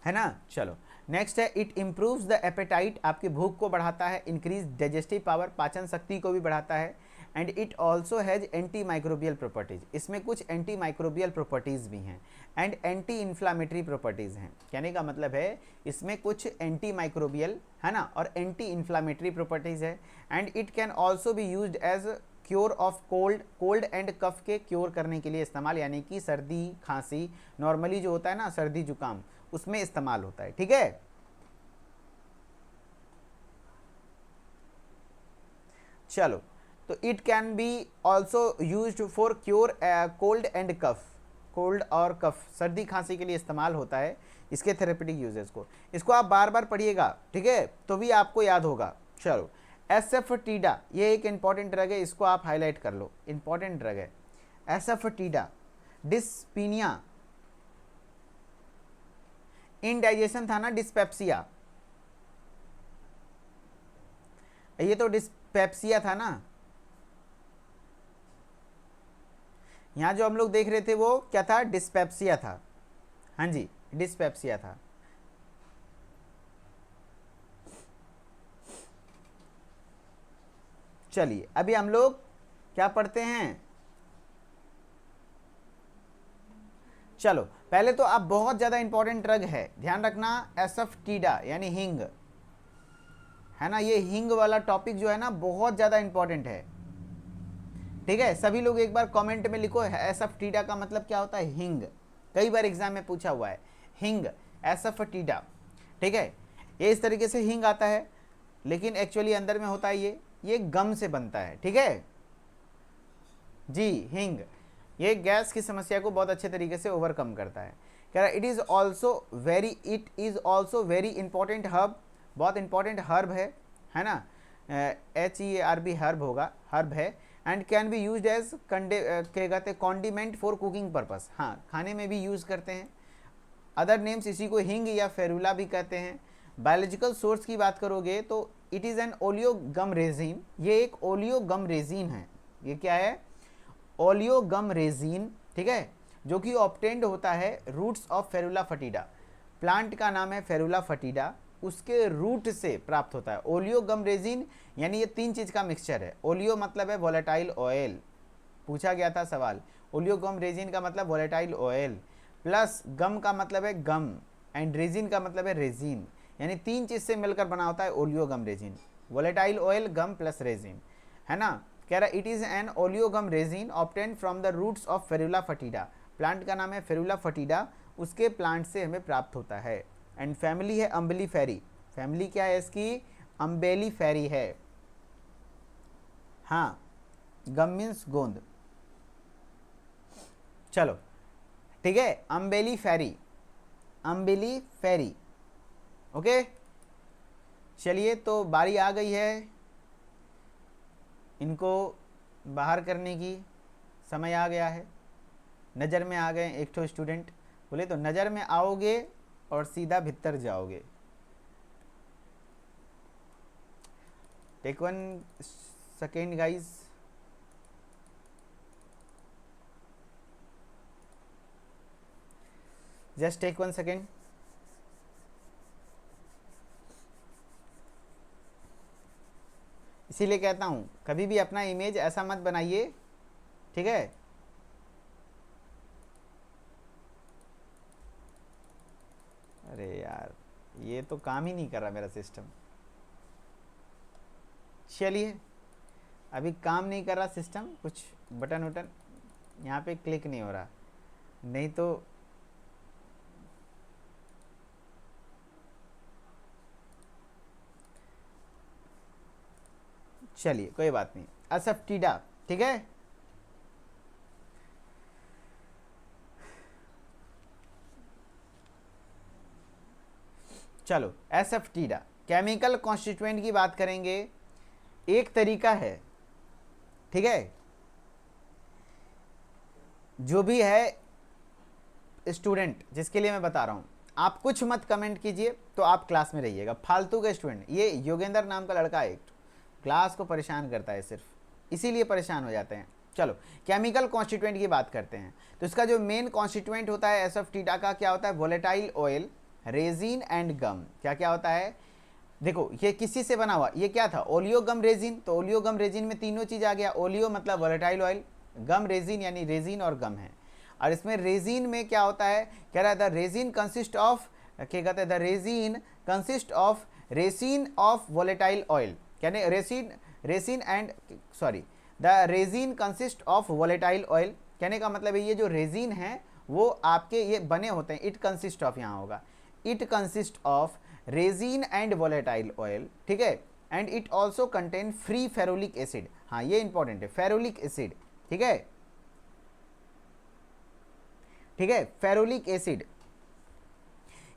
है ना। चलो नेक्स्ट है इट इम्प्रूव्स द एपेटाइट, आपकी भूख को बढ़ाता है, इंक्रीज डाइजेस्टिव पावर, पाचन शक्ति को भी बढ़ाता है। And it also has anti microbial properties, इसमें कुछ एंटी माइक्रोबियल प्रॉपर्टीज भी हैं। एंड एंटी इन्फ्लामेटरी प्रॉपर्टीज हैं, कहने का मतलब है इसमें कुछ एंटी माइक्रोबियल है ना और एंटी इन्फ्लामेटरी प्रॉपर्टीज है। And it can also be used as cure of cold and cough के क्योर करने के लिए इस्तेमाल, यानी कि सर्दी खांसी नॉर्मली जो होता है ना, सर्दी जुकाम, उसमें इस्तेमाल होता है, ठीक है। चलो तो it can be also use for cure cold and cough, cold और कफ, सर्दी खांसी के लिए इस्तेमाल होता है इसके थेरेपेटिक यूजेस को। इसको आप बार बार पढ़िएगा, ठीक है, तो भी आपको याद होगा। चलो, एसएफटीडा ये एक इंपॉर्टेंट ड्रग है, इसको आप हाईलाइट कर लो, इंपॉर्टेंट ड्रग है एसएफटीडा। डिस्पीनिया, इनडाइजेशन था ना, डिस्पेप्सिया, ये तो डिस्पेप्सिया था ना, यहां जो हम लोग देख रहे थे वो क्या था, डिस्पेप्सिया था। हाँ जी, डिस्पेप्सिया था। चलिए अभी हम लोग क्या पढ़ते हैं, चलो पहले तो आप, बहुत ज्यादा इंपॉर्टेंट ड्रग है, ध्यान रखना, एसएफटीडा यानी हिंग, है ना, ये हिंग वाला टॉपिक जो है ना बहुत ज्यादा इंपॉर्टेंट है, ठीक है। सभी लोग एक बार कमेंट में लिखो एसएफटीडा का मतलब क्या होता है, हिंग, कई बार एग्जाम में पूछा हुआ है, हिंग, एसएफटीडा, ठीक है। ये इस तरीके से हिंग आता है, लेकिन एक्चुअली अंदर में होता है ये गम से बनता है, ठीक है जी। हिंग ये गैस की समस्या को बहुत अच्छे तरीके से ओवरकम करता है। कह रहा it is also very important herb, बहुत इंपॉर्टेंट हर्ब है ना, HERB हर्ब होगा, हर्ब है। And can be use as क्या कहते हैं, कॉन्डिमेंट फॉर कुकिंग पर्पस, हाँ खाने में भी यूज़ करते हैं। अदर नेम्स इसी को हिंग या फेरुला भी कहते हैं। बायोलॉजिकल सोर्स की बात करोगे तो it is an oleogum resin, ये एक ओलियोगम रेजिन है, ये क्या है, ओलियोगम रेजिन, ठीक है, जो कि ऑब्टेन्ड होता है roots of Ferula foetida, plant का नाम है फेरुला फटीडा, उसके रूट से प्राप्त होता है। ओलियोगम रेजिन यानी ये तीन चीज़ का मिक्सचर है। ओलियो मतलब है वोलेटाइल ऑयल, पूछा गया था सवाल, ओलियोगम रेजिन का मतलब वोलेटाइल ऑयल, प्लस गम का मतलब है गम, एंड रेजिन का मतलब है रेजिन, यानी तीन चीज़ से मिलकर बना होता है oleogum resin, volatile oil, gum plus resin, है ना। कह रहा it is an oleogum resin obtain from the roots of Ferula foetida, plant का नाम है फेरुला फटीडा, उसके प्लांट से हमें प्राप्त होता है। एंड फैमिली है अम्बली फेरी, फैमिली क्या है इसकी, अम्बेली फेरी है, हाँ, गम मीन्स गोंद, चलो ठीक है, अम्बेली फेरी, अम्बेली फेरी, ओके। चलिए तो बारी आ गई है इनको बाहर करने की, समय आ गया है। नज़र में आ गए एक तो स्टूडेंट, बोले तो नज़र में आओगे और सीधा भीतर जाओगे। Take 1 second guys, just take 1 second. इसीलिए कहता हूँ कभी भी अपना इमेज ऐसा मत बनाइए, ठीक है। अरे यार ये तो काम ही नहीं कर रहा मेरा सिस्टम, चलिए अभी काम नहीं कर रहा सिस्टम, कुछ बटन वटन यहाँ पे क्लिक नहीं हो रहा, नहीं तो चलिए कोई बात नहीं, एसएफटीडा, ठीक है। चलो एसएफटीडा केमिकल कॉन्स्टिट्यूएंट की बात करेंगे, एक तरीका है, ठीक है, जो भी है स्टूडेंट जिसके लिए मैं बता रहा हूं, आप कुछ मत कमेंट कीजिए, तो आप क्लास में रहिएगा, फालतू का स्टूडेंट, ये योगेंद्र नाम का लड़का एक क्लास को परेशान करता है, सिर्फ इसीलिए परेशान हो जाते हैं। चलो केमिकल कॉन्स्टिट्यूएंट की बात करते हैं, तो इसका जो मेन कॉन्स्टिट्यूएंट होता है एसएफटीडा का क्या होता है, वोलेटाइल ऑयल, रेजिन एंड गम। क्या क्या होता है, देखो ये किसी से बना हुआ, ये क्या था, ओलियोगम रेजिन, तो ओलियोगम रेजिन में तीनों चीज आ गया, ओलियो मतलब वोलेटाइल ऑयल, गम रेजिन यानी रेजिन और गम है। और इसमें रेजिन में क्या होता है, कह रहा है द रेजिन कंसिस्ट ऑफ, क्या कहते हैं, the resin consist of resin of volatile oil, यानी resin and sorry the resin consist of volatile oil, कहने का मतलब है ये जो रेजिन है वो आपके ये बने होते हैं, इट कंसिस्ट ऑफ, यहाँ होगा it consist of resin and volatile oil, ठीक है। And it also contain free ferulic acid. हाँ ये इंपॉर्टेंट है, फेरोलिक एसिड, ठीक है, ठीक है, फेरोलिक एसिड,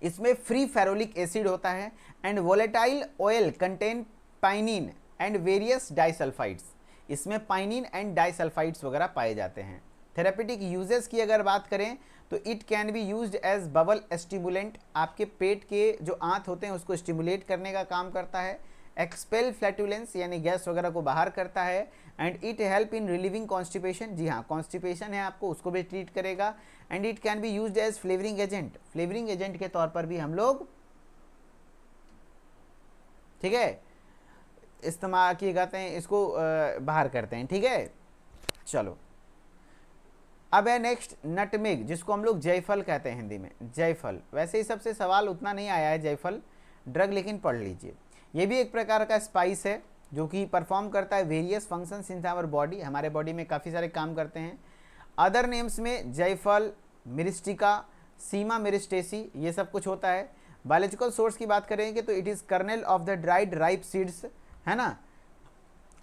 इसमें फ्री फेरोलिक एसिड होता है। And volatile oil contain pinene and various disulphides, इसमें पाइनिन एंड डाइसल्फाइड्स वगैरह पाए जाते हैं। थेरेपेटिक यूजेस की अगर बात करें तो it can be used as bowel stimulant, आपके पेट के जो आंत होते हैं उसको स्टिमुलेट करने का काम करता है। एक्सपेल फ्लैटुलेंस यानी गैस वगैरह को बाहर करता है। And it help in relieving constipation, जी हाँ कॉन्स्टिपेशन है आपको उसको भी ट्रीट करेगा। And it can be used as flavouring agent, flavouring agent के तौर पर भी हम लोग, ठीक है, इस्तेमाल किए जाते हैं, इसको बाहर करते हैं, ठीक है। चलो अब है नेक्स्ट नटमेग, जिसको हम लोग जायफल कहते हैं हिंदी में, जायफल। वैसे ही सबसे सवाल उतना नहीं आया है जायफल ड्रग, लेकिन पढ़ लीजिए। ये भी एक प्रकार का स्पाइस है जो कि परफॉर्म करता है various functions in our body, हमारे बॉडी में काफ़ी सारे काम करते हैं। अदर नेम्स में जायफल, मिरिस्टिका, सीमा मिरिस्टेसी, ये सब कुछ होता है। बायोलॉजिकल सोर्स की बात करेंगे तो it is kernel of the dried ripe seeds, है ना,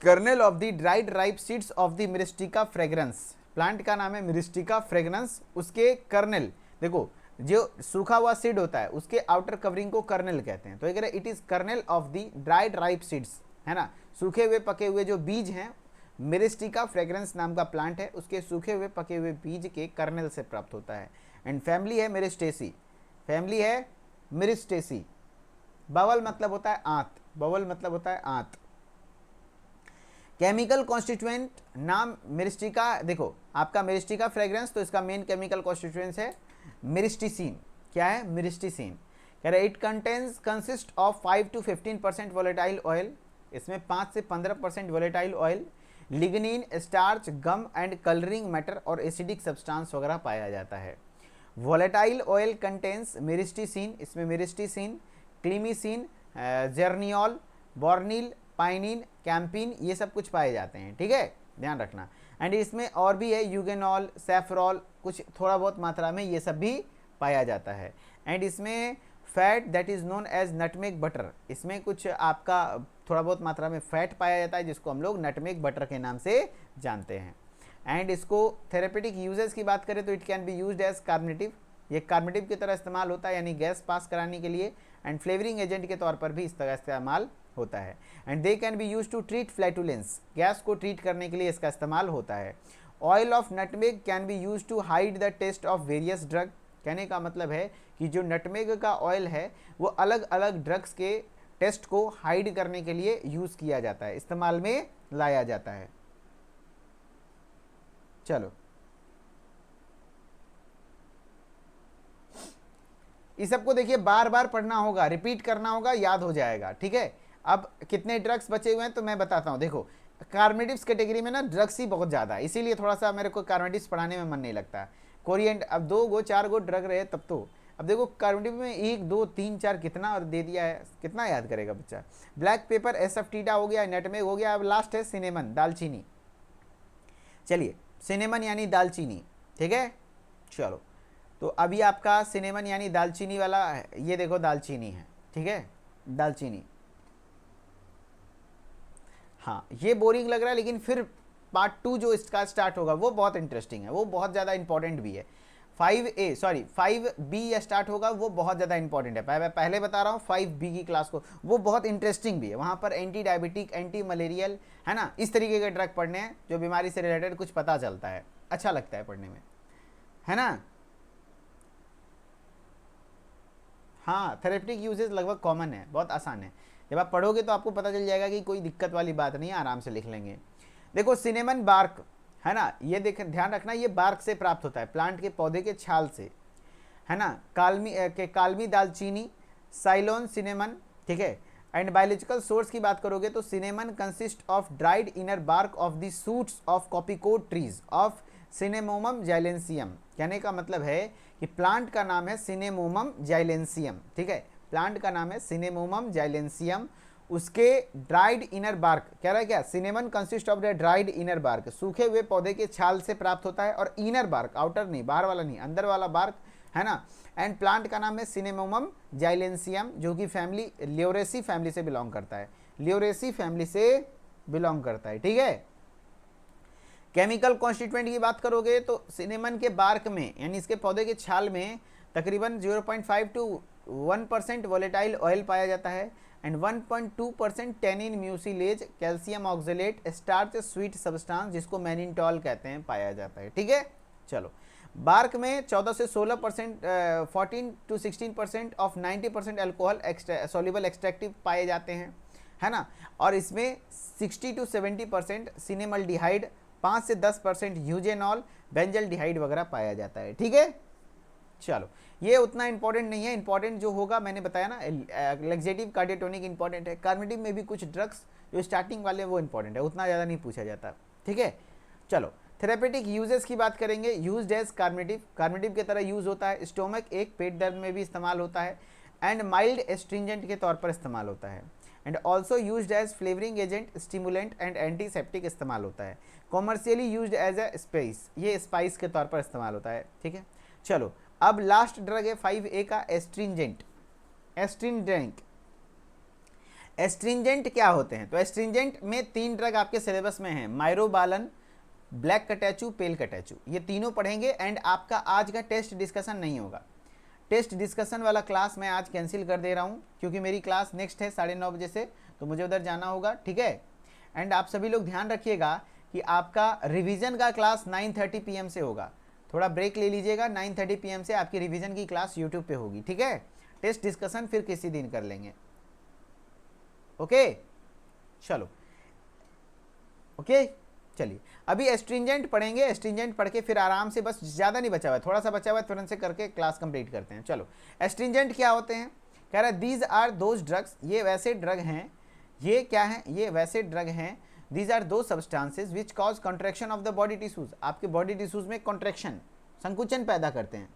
kernel of the dried ripe seeds of the Myristica fragrans, plant का नाम है मिरिस्टिका फ्रेग्रेंस, उसके कर्नेल, देखो जो सूखा हुआ सीड होता है उसके आउटर कवरिंग को कर्नेल कहते हैं। तो ये कह रहे it is kernel of the dried ripe seeds, है ना, सूखे हुए पके हुए जो बीज हैं, मिरिस्टिका फ्रेग्रेंस नाम का प्लांट है, उसके सूखे हुए पके हुए बीज के कर्नेल से प्राप्त होता है। एंड फैमिली है मिरिस्टेसी, फैमिली है मिरिस्टेसी। बवल मतलब होता है आंत, बवल मतलब होता है आंत। केमिकल कॉन्स्टिट्यूएंट नाम मिरिस्टिका, देखो आपका मिरिस्टिका फ्रेग्रेंस, तो इसका मेन केमिकल कॉन्स्टिट्यूएंट्स है मिरिस्टिसिन। क्या है? मिरिस्टिसिन। कह रहे it contains consist of 5 to 15% volatile oil, इसमें 5 से 15% volatile oil, lignin, starch, gum and colouring matter और एसिडिक सब्सटेंस वगैरह पाया जाता है। वोलेटाइल ऑयल कंटेन्स मिरिस्टिसिन, इसमें मिरिस्टिसिन, क्लीमिसिन, जर्नियोल, बोर्निल, पाइनिन, कैंपिन, ये सब कुछ पाए जाते हैं, ठीक है, ध्यान रखना। एंड इसमें और भी है यूगेनॉल, सैफरॉल, कुछ थोड़ा बहुत मात्रा में ये सब भी पाया जाता है। एंड इसमें fat that is known as nutmeg butter, इसमें कुछ आपका थोड़ा बहुत मात्रा में फैट पाया जाता है जिसको हम लोग नटमेग बटर के नाम से जानते हैं। एंड इसको थेरेपेटिक यूजेस की बात करें तो it can be used as carminative, ये कार्बनेटिव की तरह इस्तेमाल होता है, यानी गैस पास कराने के लिए। एंड फ्लेवरिंग एजेंट के तौर पर भी इस तरह इस्तेमाल होता है। And they can be use to treat flatulence, gas को ट्रीट करने के लिए इसका इस्तेमाल होता है। Oil of nutmeg can be use to hide the taste of various drug, कहने का मतलब है कि जो नटमेग का ऑयल है वो अलग अलग ड्रग्स के टेस्ट को हाइड करने के लिए यूज़ किया जाता है, इस्तेमाल में लाया जाता है। चलो इस सबको देखिए बार बार पढ़ना होगा, रिपीट करना होगा, याद हो जाएगा, ठीक है। अब कितने ड्रग्स बचे हुए हैं तो मैं बताता हूँ। देखो कार्बनेटिव्स कैटेगरी में ना ड्रग्स ही बहुत ज़्यादा है, इसीलिए थोड़ा सा मेरे को कार्बनेटिव्स पढ़ाने में मन नहीं लगता। कोरिएंडर, अब 2 गो 4 गो ड्रग रहे तब तो, अब देखो कार्बनेटिव में 1 2 3 4 कितना और दे दिया है, कितना याद करेगा बच्चा। ब्लैक पेपर, एसएफटीडा हो गया, नटमेग हो गया, अब लास्ट है सिनेमन, दालचीनी। चलिए सिनेमन यानी दालचीनी, ठीक है। चलो तो अभी आपका सिनेमन यानी दालचीनी वाला है, ये देखो दालचीनी है, ठीक है, दालचीनी। हाँ ये बोरिंग लग रहा है, लेकिन फिर पार्ट 2 जो इसका स्टार्ट होगा वो बहुत इंटरेस्टिंग है, वो बहुत ज़्यादा इंपॉर्टेंट भी है। 5B या स्टार्ट होगा, वो बहुत ज़्यादा इंपॉर्टेंट है। मैं पहले बता रहा हूँ 5B की क्लास को, वो बहुत इंटरेस्टिंग भी है। वहाँ पर एंटी डायबिटिक, एंटी मलेरियल, है ना, इस तरीके के ड्रग पढ़ने हैं जो बीमारी से रिलेटेड कुछ पता चलता है, अच्छा लगता है पढ़ने में, है ना। हाँ थेरेपेटिक यूजेस लगभग कॉमन है, बहुत आसान है, जब आप पढ़ोगे तो आपको पता चल जाएगा कि कोई दिक्कत वाली बात नहीं है, आराम से लिख लेंगे। देखो सिनेमन बार्क, है ना, ये देख ध्यान रखना, ये बार्क से प्राप्त होता है, प्लांट के पौधे के छाल से, है ना। कालमी दालचीनी, साइलोन सिनेमन, ठीक है। एंड बायोलॉजिकल सोर्स की बात करोगे तो cinnamon consist of dried inner bark of the shoots of coppiced trees of Cinnamomum zeylanicum, कहने का मतलब है कि प्लांट का नाम है सिनेमोमम जाइलेंसियम, ठीक है, प्लांट का नाम है सिनेमोमम जाइलेंसियम, उसके ड्राइड इनर बार्क, कह रहा है क्या, cinnamon consist of the dried inner bark, सूखे हुए पौधे के छाल से प्राप्त होता है, और इनर बार्क, आउटर नहीं, बाहर वाला नहीं, अंदर वाला बार्क, है ना। एंड प्लांट का नाम है सिनेमोमम जाइलेंसियम, जो कि फैमिली ल्यूरेसी फैमिली से बिलोंग करता है। लियोरेसी फैमिली से बिलोंग करता है, ठीक है। केमिकल कॉन्स्टिट्यूएंट की बात करोगे तो सिनेमन के बार्क में यानी इसके पौधे के छाल में तकरीबन 0.5 to 1% वोलेटाइल ऑयल पाया जाता है and 1.2% tannin mucilage calcium oxalate starch sweet substance जिसको मैनिनटॉल कहते हैं पाया जाता है, ठीक है। चलो, बार्क में 14 से 16%, 14 to 16% of 90% alcohol soluble extractive पाए जाते हैं, है ना। और इसमें 60 to 70% सिनेमल्डिहाइड, 5 से 10% यूजेनॉल, बेंजल्डिहाइड वगैरह पाया जाता है, ठीक है। चलो, ये उतना इंपॉर्टेंट नहीं है, इंपॉर्टेंट जो होगा मैंने बताया ना, लेक्सेटिव कार्डियोटोनिक इंपॉर्टेंट है, कार्निटिव में भी कुछ ड्रग्स जो स्टार्टिंग वाले वो इंपॉर्टेंट है, उतना ज़्यादा नहीं पूछा जाता, ठीक है। चलो, थेरेपेटिक यूजेस की बात करेंगे। यूज्ड एज कार्निटिव की तरह यूज होता है, स्टोमक एक, पेट दर्द में भी इस्तेमाल होता है एंड माइल्ड एस्ट्रिंजेंट के तौर पर इस्तेमाल होता है and also used as flavouring agent, stimulant and antiseptic इस्तेमाल होता है। Commercially used as a spice, ये स्पाइस के तौर पर इस्तेमाल होता है, ठीक है। चलो, अब लास्ट ड्रग है 5A का एस्ट्रिंजेंट। एस्ट्रिंजेंट क्या होते हैं? तो एस्ट्रिंजेंट में 3 ड्रग आपके सिलेबस में हैं, माइरोबालन, ब्लैक कटैचू, पेल कटैचू, ये तीनों पढ़ेंगे एंड आपका आज का टेस्ट डिस्कशन नहीं होगा। टेस्ट डिस्कशन वाला क्लास मैं आज कैंसिल कर दे रहा हूँ क्योंकि मेरी क्लास नेक्स्ट है 9:30 बजे से, तो मुझे उधर जाना होगा, ठीक है। एंड आप सभी लोग ध्यान रखिएगा कि आपका रिवीजन का क्लास 9:30 PM से होगा, थोड़ा ब्रेक ले लीजिएगा। 9:30 PM से आपकी रिवीजन की क्लास यूट्यूब पे होगी, ठीक है। टेस्ट डिस्कशन फिर किसी दिन कर लेंगे, ओके। चलो, ओके, चलिए अभी एस्ट्रिंजेंट पढ़ेंगे। एस्ट्रिंजेंट पढ़ के फिर आराम से, बस ज़्यादा नहीं बचा हुआ है, थोड़ा सा बचा हुआ है, तुरंत से करके क्लास कंप्लीट करते हैं। चलो, एस्ट्रिंजेंट क्या होते हैं? कह रहा है दीज आर दोज ड्रग्स, ये वैसे ड्रग हैं, ये क्या हैं? ये वैसे ड्रग हैं, दीज आर दो substances which cause contraction of the body tissues, आपके बॉडी टिश्यूज में कॉन्ट्रैक्शन, संकुचन पैदा करते हैं,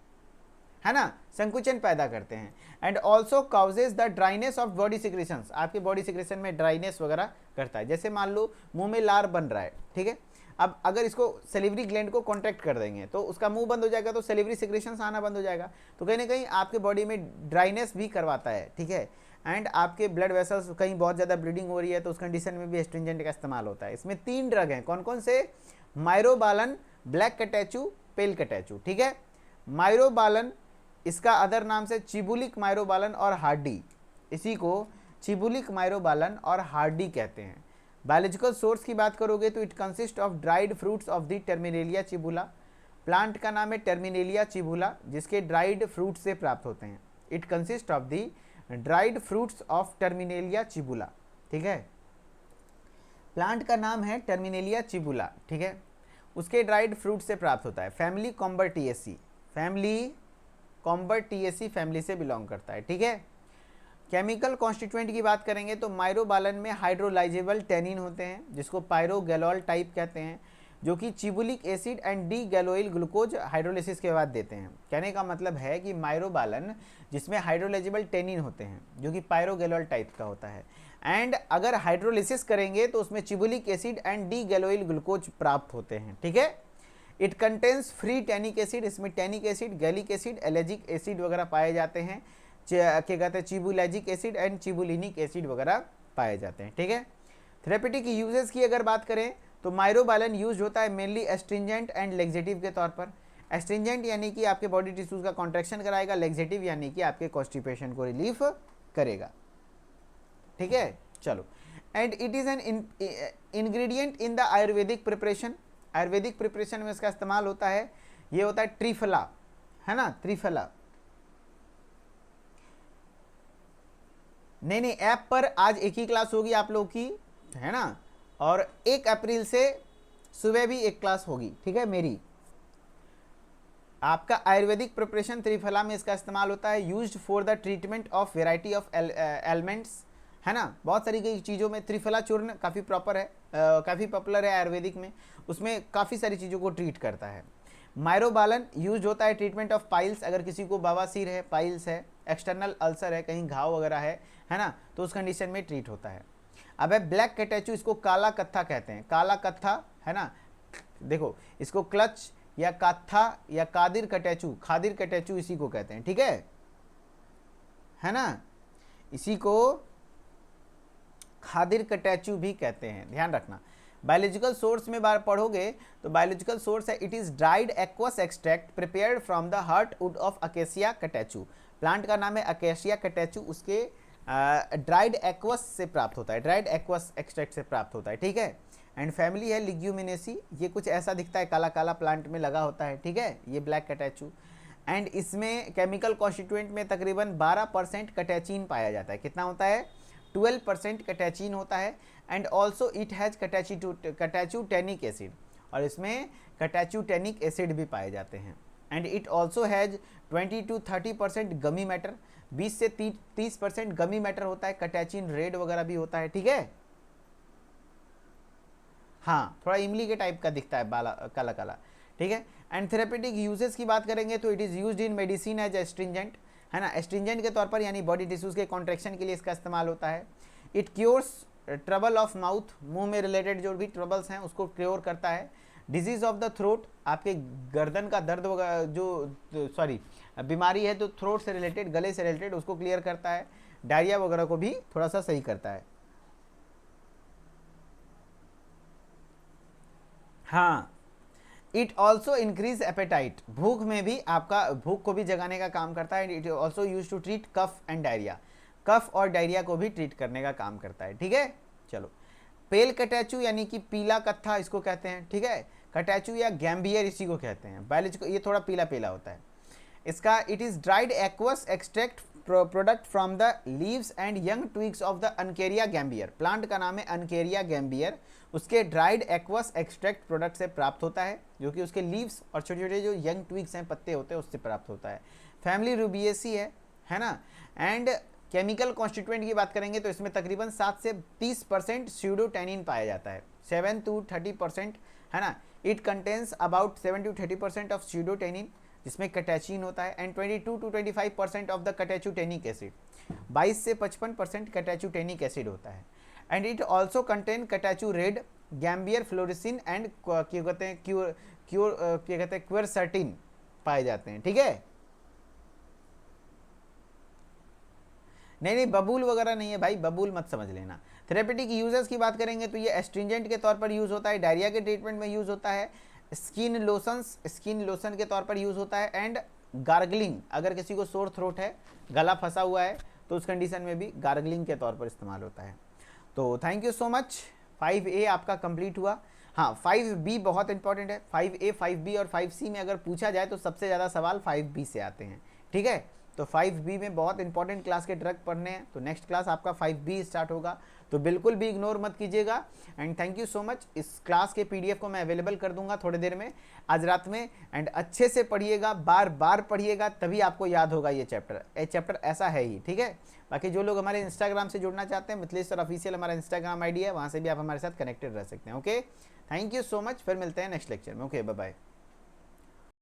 है ना, संकुचन पैदा करते हैं and also causes the dryness of body secretions, आपके बॉडी सिक्रेशन में ड्राइनेस वगैरह करता है। जैसे मान लो मुंह में लार बन रहा है, ठीक है, अब अगर इसको सेलिवरी ग्लैंड को कॉन्ट्रैक्ट कर देंगे तो उसका मुंह बंद हो जाएगा, तो सेलिवरी सिक्रेशंस आना बंद हो जाएगा, तो कहीं ना कहीं आपके बॉडी में ड्राइनेस भी करवाता है, ठीक है। एंड आपके ब्लड वेसल्स, कहीं बहुत ज़्यादा ब्लीडिंग हो रही है तो उस कंडीशन में भी एस्ट्रिंजेंट का इस्तेमाल होता है। इसमें 3 ड्रग हैं, कौन कौन से? माइरोबालन, ब्लैक कटैचू, पेल कटैचू, ठीक है। माइरोबालन, इसका अदर नाम से चिबुलिक माइरोबालन और हार्डी, इसी को चिबुलिक माइरोबालन और हार्डी कहते हैं। बायोलॉजिकल सोर्स की बात करोगे तो it consist of dried fruits of the Terminalia chebula, plant का नाम है टर्मिनेलिया चिबुला, जिसके ड्राइड फ्रूट से प्राप्त होते हैं। It consist of the dried fruits of Terminalia chebula, ठीक है, प्लांट का नाम है टर्मिनेलिया चिबुला, ठीक है, उसके ड्राइड फ्रूट से प्राप्त होता है। फैमिली कॉम्बर्टिएसी, फैमिली से बिलोंग करता है, ठीक है। केमिकल कॉन्स्टिट्यूएंट की बात करेंगे तो माइरोबालन में हाइड्रोलाइजेबल टेनिन होते हैं जिसको पायरोगैलोल टाइप कहते हैं, जो कि chebulic acid and D galloyl glucose hydrolysis के बाद देते हैं। कहने का मतलब है कि माइरोबालन जिसमें हाइड्रोलाइजेबल टेनिन होते हैं जो कि पायरोगैलोल टाइप का होता है, एंड अगर हाइड्रोलिसिस करेंगे तो उसमें chebulic acid and D galloyl glucose प्राप्त होते हैं, ठीक है। It contains free tannic acid, इसमें tannic acid, gallic acid, ellagic acid वगैरह पाए जाते हैं, क्या कहते हैं, chebulagic acid and chebulinic acid वगैरह पाए जाते हैं, ठीक है। थेरेपेटिक यूजेस की अगर बात करें तो माइरोबालन यूज होता है मेनली एस्ट्रिंजेंट एंड लेक्सेटिव के तौर पर। एस्ट्रिंजेंट यानी कि आपके बॉडी टिश्यूज का कॉन्ट्रैक्शन कराएगा, लेक्सेटिव यानी कि आपके कॉन्स्टिपेशन को रिलीफ करेगा, ठीक है। चलो, and it is N ingredient in the Ayurvedic preparation, Ayurvedic preparation में इसका इस्तेमाल होता है। ये होता है त्रिफला, है ना, त्रिफला। नहीं, ऐप पर आज एक ही क्लास होगी आप लोग की, है ना, और 1 अप्रैल से सुबह भी एक क्लास होगी, ठीक है मेरी। आपका आयुर्वेदिक प्रिपरेशन त्रिफला में इसका इस्तेमाल होता है, used for the treatment of variety of elements, है ना, बहुत सारी की चीज़ों में। त्रिफला चूर्ण काफ़ी प्रॉपर है, काफ़ी पॉपुलर है आयुर्वेदिक में, उसमें काफ़ी सारी चीज़ों को ट्रीट करता है। माइरोबालन यूज होता है ट्रीटमेंट ऑफ पाइल्स, अगर किसी को बवासीर है, पाइल्स है, एक्सटर्नल अल्सर है, कहीं घाव वगैरह है ना, तो उस कंडीशन में ट्रीट होता है। अब है ब्लैक कटैचू, इसको काला कत्था कहते हैं, काला कत्था, है ना, देखो इसको क्लच या काथा या कादिर कटैचू, खादिर कटैचू इसी को कहते हैं, ठीक है ना, इसी को खादिर कटैचू भी कहते हैं, ध्यान रखना। बायोलॉजिकल सोर्स में बार पढ़ोगे तो बायोलॉजिकल सोर्स है it is dried aqueous extract prepared from the heartwood of Acacia catechu. Plant का नाम है अकेसिया कटैचू, उसके ड्राइड एक्वस से प्राप्त होता है, ड्राइड एक्वस एक्सट्रैक्ट से प्राप्त होता है, ठीक है। एंड फैमिली है लिग्यूमिनेसी, ये कुछ ऐसा दिखता है, काला काला प्लांट में लगा होता है, ठीक है, ये ब्लैक कटैचू। एंड इसमें केमिकल कॉन्स्टिट्यूएंट में तकरीबन 12% कटैचीन पाया जाता है। कितना होता है? 12% कटैचीन होता है। And also it has catechutannic acid, और इसमें कटैचूटेनिक एसिड भी पाए जाते हैं। And it also has 20 to 30% gummy matter, 20 से 30% गमी मैटर होता है। कटैचीन रेड वगैरह भी होता है, ठीक है। हाँ, थोड़ा इमली के टाइप का दिखता है, बाला काला काला, ठीक है। एंड थेरेपेटिक यूजेस की बात करेंगे तो it is used in medicine as astringent, है ना, एस्ट्रिंजेंट के तौर पर, यानी बॉडी टिश्यूज़ के कॉन्ट्रैक्शन के लिए इसका इस्तेमाल होता है। It cures trouble of mouth, मुंह में रिलेटेड जो भी ट्रबल्स हैं उसको क्योर करता है। डिजीज़ ऑफ द थ्रोट, आपके गर्दन का दर्द वगैरह जो बीमारी है तो थ्रोट से रिलेटेड, गले से रिलेटेड, उसको क्लियर करता है। डायरिया वगैरह को भी थोड़ा सा सही करता है। हाँ, इट ऑल्सो इंक्रीज एपेटाइट, भूख में भी आपका भूख को भी जगाने का काम करता है। It also use to treat cough and diarrhoea, cough और डायरिया को भी ट्रीट करने का काम करता है, ठीक है। चलो, पेल कटैचू यानी कि पीला कत्था इसको कहते हैं, ठीक है। कटैचू या गैम्बियर इसी को कहते हैं। बायोलॉजिकल ये थोड़ा पीला पीला होता है इसका। It is dried aqueous extract product from the leaves and young twigs of the Uncaria gambier. Plant का नाम है अनकेरिया गैम्बियर, उसके ड्राइड एक्वस एक्सट्रैक्ट प्रोडक्ट से प्राप्त होता है, जो कि उसके लीव्स और छोटे छोटे जो यंग ट्विग्स हैं, पत्ते होते हैं, उससे प्राप्त होता है। फैमिली रूबिएसी है ना। एंड केमिकल कॉन्स्टिट्यूएंट की बात करेंगे तो इसमें तकरीबन 7 से 30% स्यूडोटैनिन पाया जाता है, 7 to 30%, है ना। It contains about 7 to 30% of pseudotannin, जिसमें कटैचीन होता है। And 22 to 25% of the catechutannic acid, 22 से 55% कटैचूटेनिक एसिड होता है। And it also contain catechu red, gambier fluorescin and क्या कहते हैं क्वेरसर्टिन पाए जाते हैं, ठीक है। नहीं, बबूल वगैरह नहीं है भाई, बबूल मत समझ लेना। थेरेपेटिक यूजेस की बात करेंगे तो ये एस्ट्रिंजेंट के तौर पर यूज़ होता है, डायरिया के ट्रीटमेंट में यूज़ होता है, स्किन लोशन के तौर पर यूज़ होता है। एंड गार्गलिंग, अगर किसी को सोर थ्रोट है, गला फंसा हुआ है, तो उस कंडीशन में भी गार्गलिंग के तौर पर इस्तेमाल होता है। तो thank you so much. 5A आपका कंप्लीट हुआ। हाँ, 5B बहुत इंपॉर्टेंट है। 5A, 5B और 5C में अगर पूछा जाए तो सबसे ज़्यादा सवाल 5B से आते हैं, ठीक है। तो 5B में बहुत इंपॉर्टेंट क्लास के ड्रग पढ़ने हैं, तो नेक्स्ट क्लास आपका 5B स्टार्ट होगा, तो बिल्कुल भी इग्नोर मत कीजिएगा। And thank you so much. इस क्लास के PDF को मैं अवेलेबल कर दूंगा थोड़ी देर में, आज रात में। एंड अच्छे से पढ़िएगा, बार बार पढ़िएगा, तभी आपको याद होगा ये चैप्टर ऐसा है ही, ठीक है। बाकी जो लोग हमारे इंस्टाग्राम से जुड़ना चाहते हैं, मिथिलेश सर ऑफिशियल हमारा इंस्टाग्राम ID है, वहाँ से भी आप हमारे साथ कनेक्टेड रह सकते हैं। Okay, thank you so much. फिर मिलते हैं नेक्स्ट लेक्चर में। Okay, bye bye.